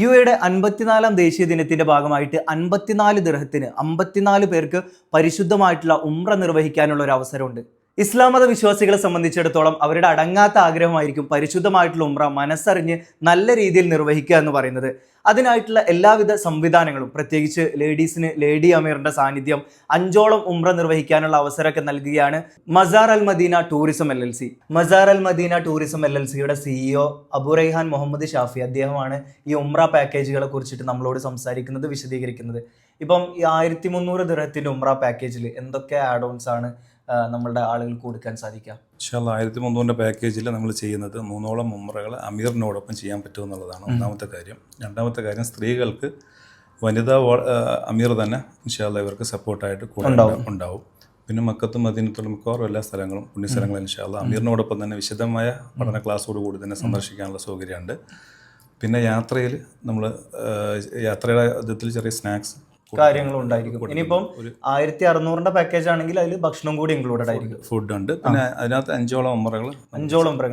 യുഎയുടെ 54-ാം ദേശീയ ദിനത്തിന്റെ ഭാഗമായിട്ട് 54 ദിർഹത്തിന് 54 പേർക്ക് പരിശുദ്ധമായിട്ടുള്ള ഉംറ നിർവഹിക്കാനുള്ള ഒരു അവസരമുണ്ട്. ഇസ്ലാം മത വിശ്വാസികളെ സംബന്ധിച്ചിടത്തോളം അവരുടെ അടങ്ങാത്ത ആഗ്രഹമായിരിക്കും പരിശുദ്ധമായിട്ടുള്ള ഉംറ മനസ്സറിഞ്ഞ് നല്ല രീതിയിൽ നിർവഹിക്കുക എന്ന് പറയുന്നത്. അതിനായിട്ടുള്ള എല്ലാവിധ സംവിധാനങ്ങളും, പ്രത്യേകിച്ച് ലേഡീസിന് ലേഡി അമീറിന്റെ സാന്നിധ്യം, 5ഓളം ഉംറ നിർവഹിക്കാനുള്ള അവസരമൊക്കെ നൽകുകയാണ് Masar Al Madina tourism LLC. Masar Al Madina tourism LLCയുടെ CEO അബു റൈഹാൻ മുഹമ്മദ് ഷാഫി അദ്ദേഹമാണ് ഈ ഉംറ പാക്കേജുകളെ കുറിച്ചിട്ട് നമ്മളോട് സംസാരിക്കുന്നത്, വിശദീകരിക്കുന്നത്. ഇപ്പം ഈ 1300 ദിർഹത്തിന്റെ ഉംറ പാക്കേജിൽ എന്തൊക്കെ ആഡ് ഓൺസ് ആണ് നമ്മളുടെ ആളുകൾക്ക് കൊടുക്കാൻ സാധിക്കാം? 1300 പാക്കേജിൽ നമ്മൾ ചെയ്യുന്നത് 3ഓളം ഉംറകൾ അമീറിനോടൊപ്പം ചെയ്യാൻ പറ്റുമെന്നുള്ളതാണ് ഒന്നാമത്തെ കാര്യം. രണ്ടാമത്തെ കാര്യം, സ്ത്രീകൾക്ക് വനിതാ അമീർ തന്നെ ഇൻഷാല്ലാ ഇവർക്ക് സപ്പോർട്ടായിട്ട് കൂടെ ഉണ്ടാവും. പിന്നെ മക്കത്തും മദീനത്തും മിക്കവാറും എല്ലാ സ്ഥലങ്ങളും പുണ്യസ്ഥലങ്ങളും ഇൻഷാല്ലാ അമീറിനോടൊപ്പം തന്നെ വിശദമായ പഠന ക്ലാസ്സോട് കൂടി തന്നെ സന്ദർശിക്കാനുള്ള സൗകര്യമുണ്ട്. പിന്നെ യാത്രയിൽ നമ്മൾ യാത്രയുടെ വിധത്തിൽ ചെറിയ സ്നാക്സ് കാര്യങ്ങളും ഉണ്ടായിരിക്കും. ഇനിയിപ്പം 1600 പാക്കേജ് ആണെങ്കിൽ അതിൽ ഭക്ഷണം കൂടി ഇൻക്ലൂഡഡ് ആയിരിക്കും, ഫുഡ് ഉണ്ട്. പിന്നെ അതിനകത്ത് 5ഓളം ഉംറകൾ.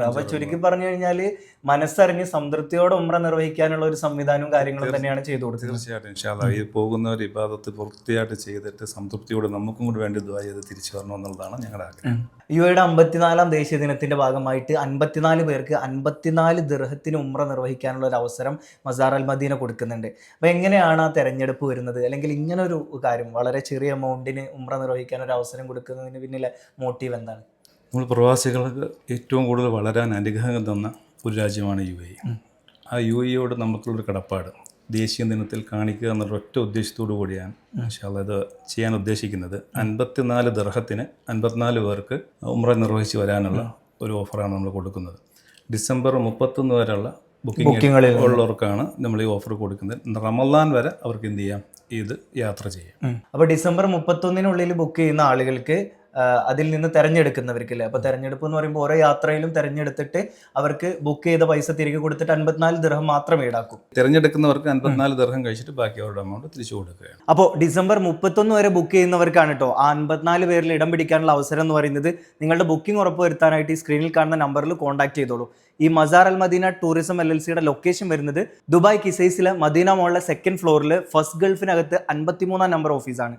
അപ്പൊ ചുരുക്കി പറഞ്ഞു കഴിഞ്ഞാല് മനസ്സറിഞ്ഞ് സംതൃപ്തിയോടെ ഉംറ നിർവഹിക്കാനുള്ള ഒരു സംവിധാനവും കാര്യങ്ങളും തന്നെയാണ് ചെയ്തു കൊടുക്കുന്നത്. തീർച്ചയായിട്ടും ഇൻഷാല്ലാ ഈ പോകുന്നവർ ഇബാദത്ത് പൂർത്തിയായിട്ട് ചെയ്തിട്ട് സംതൃപ്തിയോടെ നമുക്കും കൂടി വേണ്ടി ദുആ ചെയ്ത് തിരിച്ചു വരണം എന്നുള്ളതാണ് ഞങ്ങളുടെ ആഗ്രഹം. യുഎയുടെ 54-ാം ദേശീയ ദിനത്തിന്റെ ഭാഗമായിട്ട് 54 പേർക്ക് 54 ദിർഹത്തിന് ഉംറ നിർവഹിക്കാനുള്ള ഒരു അവസരം മസാർ അൽ മദീന കൊടുക്കുന്നുണ്ട്. അപ്പൊ എങ്ങനെയാണ് ആ തെരഞ്ഞെടുപ്പ് വരുന്നത്? അല്ലെങ്കിൽ ഇങ്ങനെ ഒരു കാര്യം വളരെ ചെറിയ എമൗണ്ടിന് ഉംറ നിർവഹിക്കാൻ ഒരു അവസരം കൊടുക്കുന്നതിന് പിന്നിലെ മോട്ടീവ് എന്താണ്? നമ്മൾ പ്രവാസികൾക്ക് ഏറ്റവും കൂടുതൽ വളരാൻ അനുഗ്രഹം തന്ന ഒരു രാജ്യമാണ് UAE. ആ UAEയോട് നമുക്കുള്ളൊരു കടപ്പാട് ദേശീയ ദിനത്തിൽ കാണിക്കുക എന്നുള്ള ഒറ്റ ഉദ്ദേശത്തോടു കൂടിയാണ് ഇൻഷാല്ലാ ഇത് ചെയ്യാൻ ഉദ്ദേശിക്കുന്നത്. 54 ദിർഹത്തിന് 54 പേർക്ക് ഉംറ നിർവഹിച്ച് വരാനുള്ള ഒരു ഓഫറാണ് നമ്മൾ കൊടുക്കുന്നത്. ഡിസംബർ 31 വരെയുള്ള ബുക്കിംഗ് ഉള്ളവർക്കാണ് നമ്മൾ ഈ ഓഫർ കൊടുക്കുന്നത്. റമളാൻ വരെ അവർക്ക് എന്ത് ചെയ്യാം, ഇത് യാത്ര ചെയ്യാം. അപ്പോൾ ഡിസംബർ 31-നുള്ളിൽ ബുക്ക് ചെയ്യുന്ന ആളുകൾക്ക് അതിൽ നിന്ന് തിരഞ്ഞെടുക്കുന്നവർക്കില്ലേ, അപ്പോൾ തിരഞ്ഞെടുപ്പ് എന്ന് പറയുമ്പോൾ ഓരോ യാത്രയിലും തിരഞ്ഞെടുത്തിട്ട് അവർക്ക് ബുക്ക് ചെയ്ത പൈസ തിരികെ കൊടുത്തിട്ട് 54 ദിർഹം മാത്രമേ ഈടാക്കൂ. തിരഞ്ഞെടുക്കുന്നവർക്ക് 54 ദിർഹം കഴിച്ചിട്ട് ബാക്കി അവരുടെ എമൗണ്ട് തിരിച്ചു കൊടുക്കുകയാണ്. അപ്പോൾ ഡിസംബർ 31 വരെ ബുക്ക് ചെയ്യുന്നവർക്കാണ് കേട്ടോ ആ 54 പേരിൽ ഇടം പിടിക്കാനുള്ള അവസരം എന്ന് പറയുന്നത്. നിങ്ങളുടെ ബുക്കിംഗ് ഉറപ്പുവരുത്താനായിട്ട് ഈ സ്ക്രീനിൽ കാണുന്ന നമ്പറിൽ കോൺടാക്ട് ചെയ്തോളൂ. ഈ Masar Al Madina tourism LLCയുടെ location വരുന്നത് ദുബായ് കിസൈസിലെ മദീന മോളിലെ 2nd ഫ്ലോറിൽ ഫസ്റ്റ് ഗൾഫിനകത്ത് 53-ാം നമ്പർ ഓഫീസാണ്.